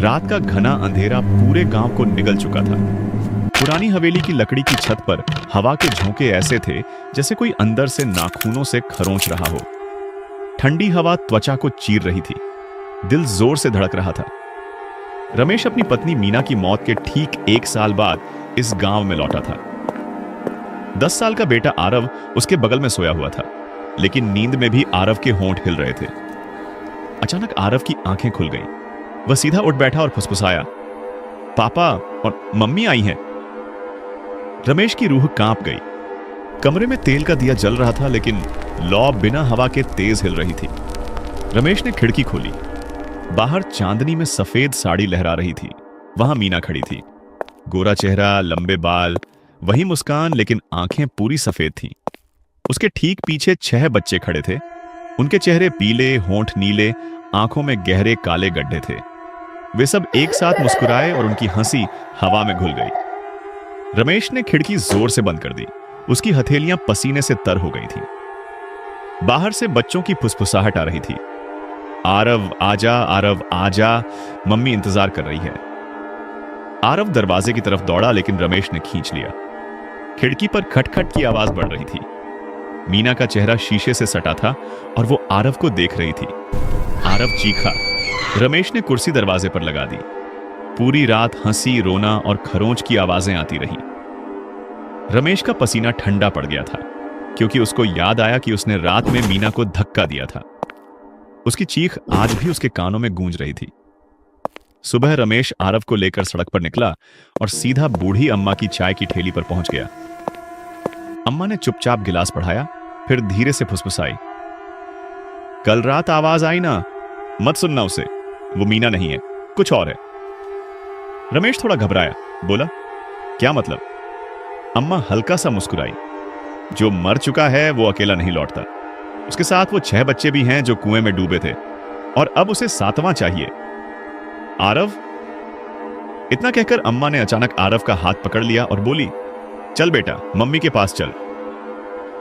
रात का घना अंधेरा पूरे गांव को निगल चुका था। पुरानी हवेली की लकड़ी की छत पर हवा के झोंके ऐसे थे जैसे कोई अंदर से नाखूनों से खरोंच रहा हो। ठंडी हवा त्वचा को चीर रही थी। दिल जोर से धड़क रहा था। रमेश अपनी पत्नी मीना की मौत के ठीक 1 साल बाद इस गांव में लौटा था। 10 साल का बेटा आरव उसके बगल में सोया हुआ था, लेकिन नींद में भी आरव के होंठ हिल रहे थे। अचानक आरव की आंखें खुल गईं। वह सीधा उठ बैठा और फुसफुसाया, पापा और मम्मी आई हैं। रमेश की रूह कांप गई। कमरे में तेल का दिया जल रहा था, लेकिन लौ बिना हवा के तेज हिल रही थी। रमेश ने खिड़की खोली। बाहर चांदनी में सफेद साड़ी लहरा रही थी। वहां मीना खड़ी थी। गोरा चेहरा, लंबे बाल, वही मुस्कान, लेकिन आंखें पूरी सफेद थीं। उसके ठीक पीछे 6 बच्चे खड़े थे। उनके चेहरे पीले, होंठ नीले, आंखों में गहरे काले गड्ढे थे। वे सब एक साथ मुस्कुराए और उनकी हंसी हवा में घुल गई। रमेश ने खिड़की जोर से बंद कर दी। उसकी हथेलियां पसीने से तर हो गई थीं। बाहर से बच्चों की फुसफुसाहट आ रही थी। आरव आजा, आरव आजा, मम्मी इंतजार कर रही है। आरव दरवाजे की तरफ दौड़ा, लेकिन रमेश ने खींच लिया। खिड़की पर खटखट की आवाज बढ़ रही थी। मीना का चेहरा शीशे से सटा था और वो आरव को देख रही थी। आरव चीखा। रमेश ने कुर्सी दरवाजे पर लगा दी। पूरी रात हंसी, रोना और खरोंच की आवाजें आती रही। रमेश का पसीना ठंडा पड़ गया था, क्योंकि उसको याद आया कि उसने रात में मीना को धक्का दिया था। उसकी चीख आज भी उसके कानों में गूंज रही थी। सुबह रमेश आरव को लेकर सड़क पर निकला और सीधा बूढ़ी अम्मा की चाय की ठेली पर पहुंच गया। अम्मा ने चुपचाप गिलास बढ़ाया, फिर धीरे से फुसफुसाई, कल रात आवाज आई ना, मत सुनना उसे, वो मीना नहीं है, कुछ और है। रमेश थोड़ा घबराया, बोला, क्या मतलब? अम्मा हल्का सा मुस्कुराई, जो मर चुका है वो अकेला नहीं लौटता। उसके साथ वो 6 बच्चे भी हैं जो कुएं में डूबे थे, और अब उसे 7वां चाहिए। आरव। इतना कहकर अम्मा ने अचानक आरव का हाथ पकड़ लिया और बोली, चल बेटा, मम्मी के पास चल।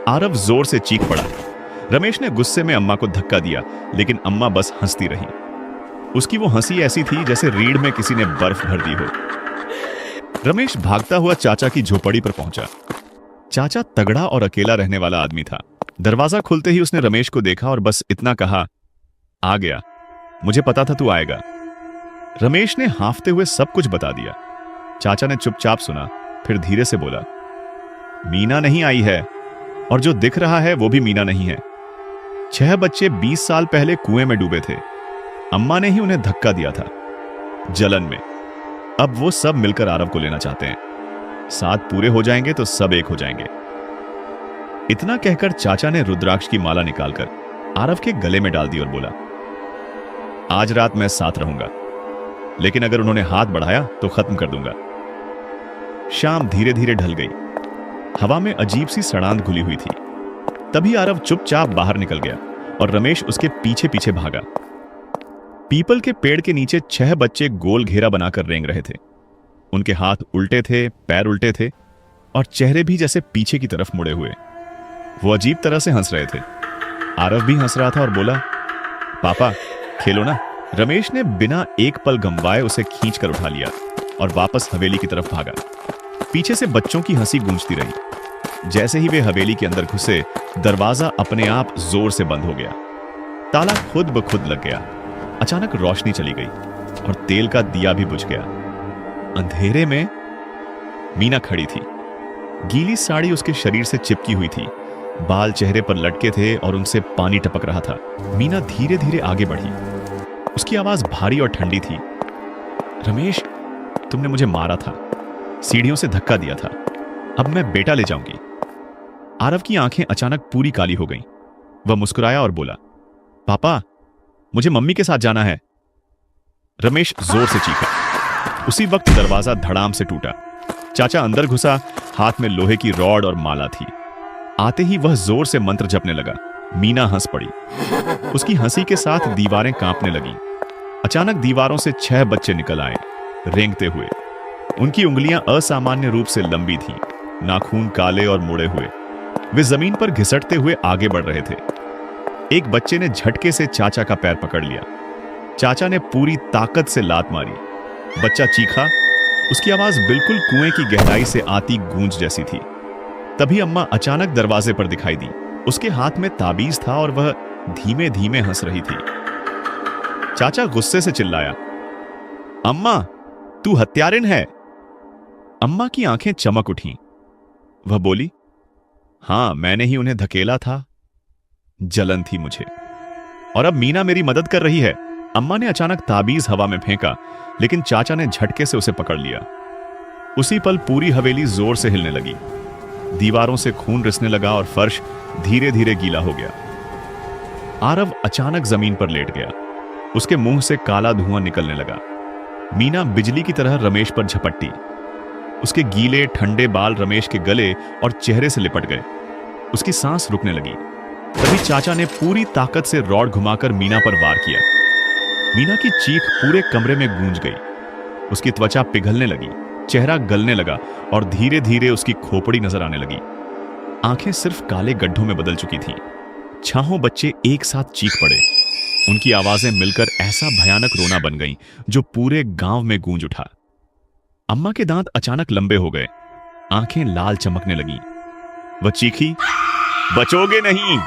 आरव जोर से चीख पड़ा। रमेश ने गुस्से में अम्मा को धक्का दिया, लेकिन अम्मा बस हंसती रही। उसकी वो हंसी ऐसी थी जैसे रीढ़ में किसी ने बर्फ भर दी हो। रमेश भागता हुआ चाचा की झोपड़ी पर पहुंचा। चाचा तगड़ा और अकेला रहने वाला आदमी था। दरवाजा खुलते ही उसने रमेश को देखा और बस इतना कहा, आ गया, मुझे पता था तू आएगा। रमेश ने हांफते हुए सब कुछ बता दिया। चाचा ने चुपचाप सुना, फिर धीरे से बोला, मीना नहीं आई है, और जो दिख रहा है वो भी मीना नहीं है। 6 बच्चे 20 साल पहले कुएं में डूबे थे। अम्मा ने ही उन्हें धक्का दिया था, जलन में। अब वो सब मिलकर आरव को लेना चाहते हैं। 7 पूरे हो जाएंगे तो सब एक हो जाएंगे। इतना कहकर चाचा ने रुद्राक्ष की माला निकालकर आरव के गले में डाल दी और बोला, आज रात मैं साथ रहूंगा, लेकिन अगर उन्होंने हाथ बढ़ाया तो खत्म कर दूंगा। शाम धीरे धीरे ढल गई। हवा में अजीब सी सड़ांध घुली हुई थी। तभी आरव चुपचाप बाहर निकल गया और रमेश उसके पीछे पीछे भागा। पीपल के पेड़ के नीचे 6 बच्चे गोल घेरा बनाकर रेंग रहे थे। उनके हाथ उल्टे थे, पैर उल्टे थे, और चेहरे भी जैसे पीछे की तरफ मुड़े हुए। वो अजीब तरह से हंस रहे थे। आरव भी हंस रहा था और बोला, पापा खेलो ना। रमेश ने बिना एक पल गंवाए उसे खींचकर उठा लिया और वापस हवेली की तरफ भागा। पीछे से बच्चों की हंसी गूंजती रही। जैसे ही वे हवेली के अंदर घुसे, दरवाजा अपने आप जोर से बंद हो गया। ताला खुद ब खुद लग गया। अचानक रोशनी चली गई और तेल का दिया भी बुझ गया। अंधेरे में मीना खड़ी थी। गीली साड़ी उसके शरीर से चिपकी हुई थी। बाल चेहरे पर लटके थे और उनसे पानी टपक रहा था। मीना धीरे धीरे आगे बढ़ी। उसकी आवाज भारी और ठंडी थी, रमेश, तुमने मुझे मारा था, सीढ़ियों से धक्का दिया था, अब मैं बेटा ले जाऊंगी। आरव की आंखें अचानक पूरी काली हो गईं। वह मुस्कुराया और बोला, पापा, मुझे मम्मी के साथ जाना है। रमेश जोर से चीखा। उसी वक्त दरवाजा धड़ाम से टूटा। चाचा अंदर घुसा, हाथ में लोहे की रॉड और माला थी। आते ही वह जोर से मंत्र जपने लगा। मीना हंस पड़ी। उसकी हंसी के साथ दीवारें कांपने लगीं। अचानक दीवारों से 6 बच्चे निकल आए, रेंगते हुए। उनकी उंगलियां असामान्य रूप से लंबी थीं, नाखून काले और मुड़े हुए। वे जमीन पर घिसटते हुए आगे बढ़ रहे थे। एक बच्चे ने झटके से चाचा का पैर पकड़ लिया। चाचा ने पूरी ताकत से लात मारी। बच्चा चीखा। उसकी आवाज बिल्कुल कुएं की गहराई से आती गूंज जैसी थी। तभी अम्मा अचानक दरवाजे पर दिखाई दी। उसके हाथ में ताबीज था और वह धीमे धीमे हंस रही थी। चाचा गुस्से से चिल्लाया, अम्मा, तू हत्यारिन है। अम्मा की आंखें चमक उठीं। वह बोली, हां, मैंने ही उन्हें धकेला था। जलन थी मुझे, और अब मीना मेरी मदद कर रही है। अम्मा ने अचानक ताबीज हवा में फेंका, लेकिन चाचा ने झटके से उसे पकड़ लिया। उसी पल पूरी हवेली जोर से हिलने लगी। दीवारों से खून रिसने लगा और फर्श धीरे धीरे गीला हो गया। आरव अचानक जमीन पर लेट गया। उसके मुंह से काला धुआं निकलने लगा। मीना बिजली की तरह रमेश पर झपट्टी। उसके गीले ठंडे बाल रमेश के गले और चेहरे से लिपट गए। उसकी सांस रुकने लगी। तभी चाचा ने पूरी ताकत से रॉड घुमाकर मीना पर वार किया। मीना की चीख पूरे कमरे में गूंज गई। उसकी त्वचा पिघलने लगी, चेहरा गलने लगा और धीरे धीरे उसकी खोपड़ी नजर आने लगी। आंखें सिर्फ काले गड्ढों में बदल चुकी थीं। छहों बच्चे एक साथ चीख पड़े। उनकी आवाजें मिलकर ऐसा भयानक रोना बन गईं जो पूरे गांव में गूंज उठा। अम्मा के दांत अचानक लंबे हो गए, आंखें लाल चमकने लगीं। वह चीखी, बचोगे नहीं।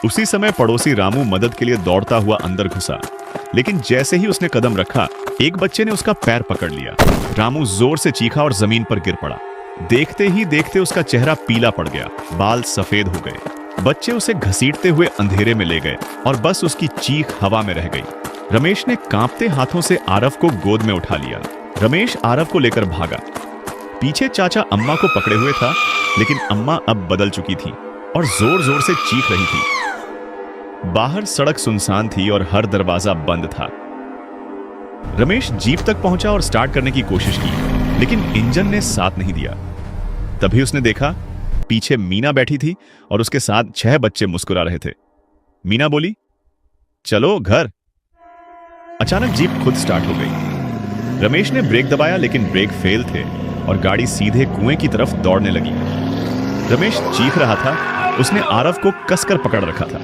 उसी समय पड़ोसी रामू मदद के लिए दौड़ता हुआ अंदर घुसा, लेकिन जैसे ही उसने कदम रखा, एक बच्चे ने उसका पैर पकड़ लिया। रामू जोर से चीखा और जमीन पर गिर पड़ा। देखते ही देखते उसका चेहरा पीला पड़ गया, बाल सफेद हो गए। बच्चे उसे घसीटते हुए अंधेरे में ले गए और बस उसकी चीख हवा में रह गई। रमेश ने कांपते हाथों से आरव को गोद में उठा लिया। रमेश आरव को लेकर भागा। पीछे चाचा अम्मा को पकड़े हुए था, लेकिन अम्मा अब बदल चुकी थी और जोर जोर से चीख रही थी। बाहर सड़क सुनसान थी और हर दरवाजा बंद था। रमेश जीप तक पहुंचा और स्टार्ट करने की कोशिश की, लेकिन इंजन ने साथ नहीं दिया। तभी उसने देखा पीछे मीना बैठी थी और उसके साथ 6 बच्चे मुस्कुरा रहे थे। मीना बोली, चलो घर। अचानक जीप खुद स्टार्ट हो गई। रमेश ने ब्रेक दबाया, लेकिन ब्रेक फेल थे और गाड़ी सीधे कुएं की तरफ दौड़ने लगी। रमेश चीख रहा था। उसने आरव को कसकर पकड़ रखा था।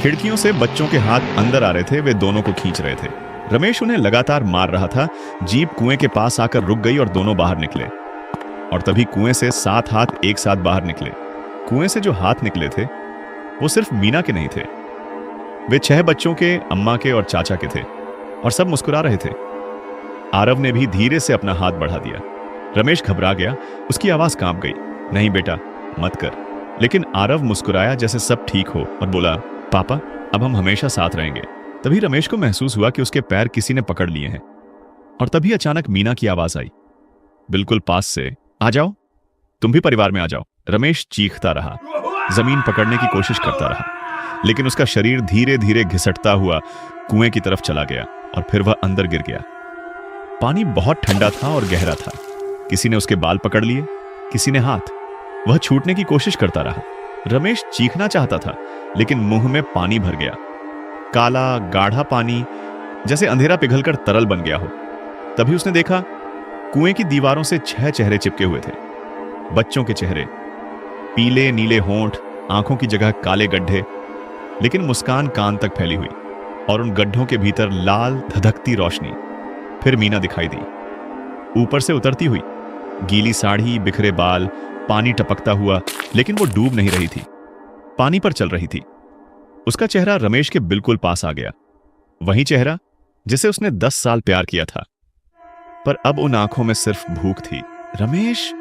खिड़कियों से बच्चों के हाथ अंदर आ रहे थे, वे दोनों को खींच रहे थे। रमेश उन्हें लगातार मार रहा था। जीप कुएं के पास आकर रुक गई और दोनों बाहर निकले। और तभी कुएं से 7 हाथ एक साथ बाहर निकले। कुएं से जो हाथ निकले थे वो सिर्फ मीना के नहीं थे, वे 6 बच्चों के, अम्मा के और चाचा के थे, और सब मुस्कुरा रहे थे। आरव ने भी धीरे से अपना हाथ बढ़ा दिया। रमेश घबरा गया, उसकी आवाज कांप गई, नहीं बेटा, मत कर। लेकिन आरव मुस्कुराया जैसे सब ठीक हो और बोला, पापा, अब हम हमेशा साथ रहेंगे। तभी रमेश को महसूस हुआ कि उसके पैर किसी ने पकड़ लिए हैं। और तभी अचानक मीना की आवाज आई, बिल्कुल पास से, आ जाओ, तुम भी परिवार में आ जाओ। रमेश चीखता रहा, जमीन पकड़ने की कोशिश करता रहा, लेकिन उसका शरीर धीरे धीरे घिसटता हुआ कुएं की तरफ चला गया और फिर वह अंदर गिर गया। पानी बहुत ठंडा था और गहरा था। किसी ने उसके बाल पकड़ लिए, किसी ने हाथ। वह छूटने की कोशिश करता रहा। रमेश चीखना चाहता था, लेकिन मुंह में पानी भर गया, काला गाढ़ा पानी, जैसे अंधेरा पिघलकर तरल बन गया हो। तभी उसने देखा कुएं की दीवारों से 6 चेहरे चिपके हुए थे। बच्चों के चेहरे, पीले नीले होंठ, आंखों की जगह काले गड्ढे, लेकिन मुस्कान कान तक फैली हुई, और उन गड्ढों के भीतर लाल धधकती रोशनी। फिर मीना दिखाई दी, ऊपर से उतरती हुई, गीली साड़ी, बिखरे बाल, पानी टपकता हुआ, लेकिन वो डूब नहीं रही थी, पानी पर चल रही थी। उसका चेहरा रमेश के बिल्कुल पास आ गया, वही चेहरा जिसे उसने 10 साल प्यार किया था, पर अब उन आंखों में सिर्फ भूख थी। रमेश,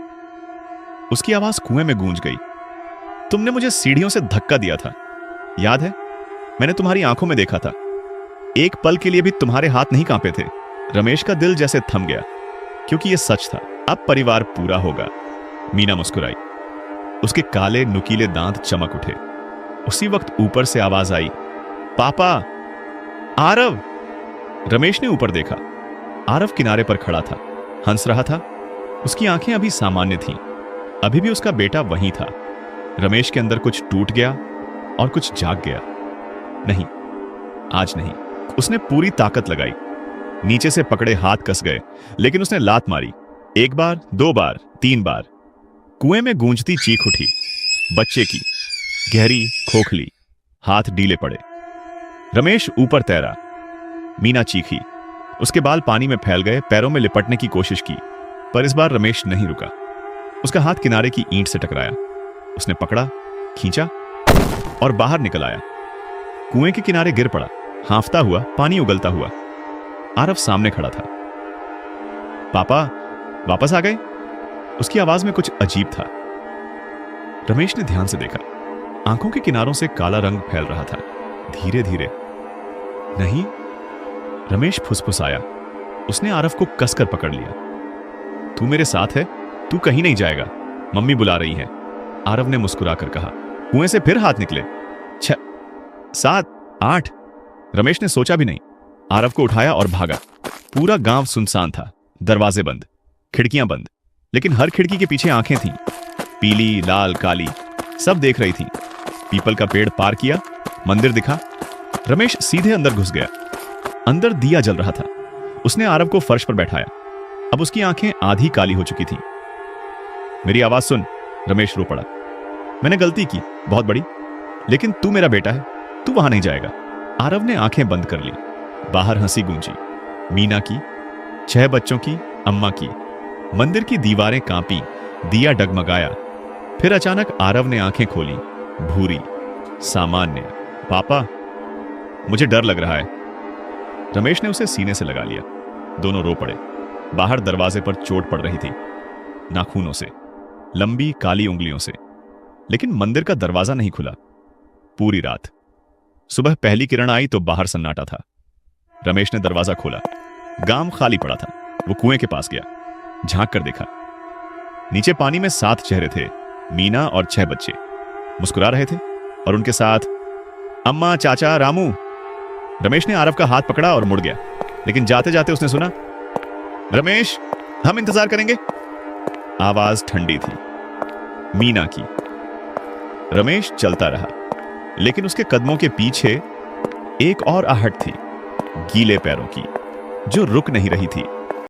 उसकी आवाज कुएं में गूंज गई, तुमने मुझे सीढ़ियों से धक्का दिया था, याद है? मैंने तुम्हारी आंखों में देखा था, एक पल के लिए भी तुम्हारे हाथ नहीं कांपे थे। रमेश का दिल जैसे थम गया, क्योंकि यह सच था, अब परिवार पूरा होगा। मीना मुस्कुराई, उसके काले नुकीले दांत चमक उठे। उसी वक्त ऊपर से आवाज आई, पापा, आरव। रमेश ने ऊपर देखा, आरव किनारे पर खड़ा था, हंस रहा था। उसकी आंखें अभी सामान्य थीं, अभी भी उसका बेटा वहीं था। रमेश के अंदर कुछ टूट गया और कुछ जाग गया। नहीं, आज नहीं। उसने पूरी ताकत लगाई, नीचे से पकड़े हाथ कस गए, लेकिन उसने लात मारी, 1 बार, 2 बार, 3 बार। कुएं में गूंजती चीख उठी, बच्चे की, गहरी, खोखली, हाथ डीले पड़े। रमेश ऊपर तैरा, मीना चीखी, उसके बाल पानी में फैल गए। पैरों में लिपटने की कोशिश की, पर इस बार रमेश नहीं रुका। उसका हाथ किनारे की ईंट से टकराया। उसने पकड़ा, खींचा और बाहर निकल आया। कुएं के किनारे गिर पड़ा, हांफता हुआ, पानी उगलता हुआ। आरव सामने खड़ा था। पापा वापस आ गए? उसकी आवाज में कुछ अजीब था। रमेश ने ध्यान से देखा। आंखों के किनारों से काला रंग फैल रहा था, धीरे धीरे। नहीं, रमेश फुसफुसाया। उसने आरव को कसकर पकड़ लिया। तू मेरे साथ है, तू कहीं नहीं जाएगा, मम्मी बुला रही है, आरव ने मुस्कुराकर कहा। कुएं से फिर हाथ निकले। 6, 7, 8। रमेश ने सोचा भी नहीं, आरव को उठाया और भागा। पूरा गांव सुनसान था, दरवाजे बंद, खिड़कियां बंद, लेकिन हर खिड़की के पीछे आंखें थीं, पीली, लाल, काली, सब देख रही थीं। पीपल का पेड़ पार किया, मंदिर दिखा। रमेश सीधे अंदर घुस गया। अंदर दिया जल रहा था। उसने आरव को फर्श पर बैठाया। अब उसकी आंखें आधी काली हो चुकी थीं। मेरी आवाज सुन, रमेश रो पड़ा। मैंने गलती की, बहुत बड़ी, लेकिन तू मेरा बेटा है, तू वहां नहीं जाएगा। आरव ने आंखें बंद कर ली। बाहर हंसी गूंजी, मीना की, 6 बच्चों की, अम्मा की। मंदिर की दीवारें कांपी, दिया डगमगाया। फिर अचानक आरव ने आंखें खोली, भूरी, सामान्य। पापा, मुझे डर लग रहा है। रमेश ने उसे सीने से लगा लिया। दोनों रो पड़े। बाहर दरवाजे पर चोट पड़ रही थी, नाखूनों से, लंबी काली उंगलियों से। लेकिन मंदिर का दरवाजा नहीं खुला। पूरी रात। सुबह पहली किरण आई तो बाहर सन्नाटा था। रमेश ने दरवाजा खोला। गांव खाली पड़ा था। वो कुएं के पास गया, झांक कर देखा। नीचे पानी में 7 चेहरे थे, मीना और 6 बच्चे मुस्कुरा रहे थे, और उनके साथ अम्मा, चाचा, रामू। रमेश ने आरव का हाथ पकड़ा और मुड़ गया, लेकिन जाते जाते उसने सुना, रमेश, हम इंतजार करेंगे। आवाज ठंडी थी, मीना की। रमेश चलता रहा, लेकिन उसके कदमों के पीछे एक और आहट थी, गीले पैरों की, जो रुक नहीं रही थी।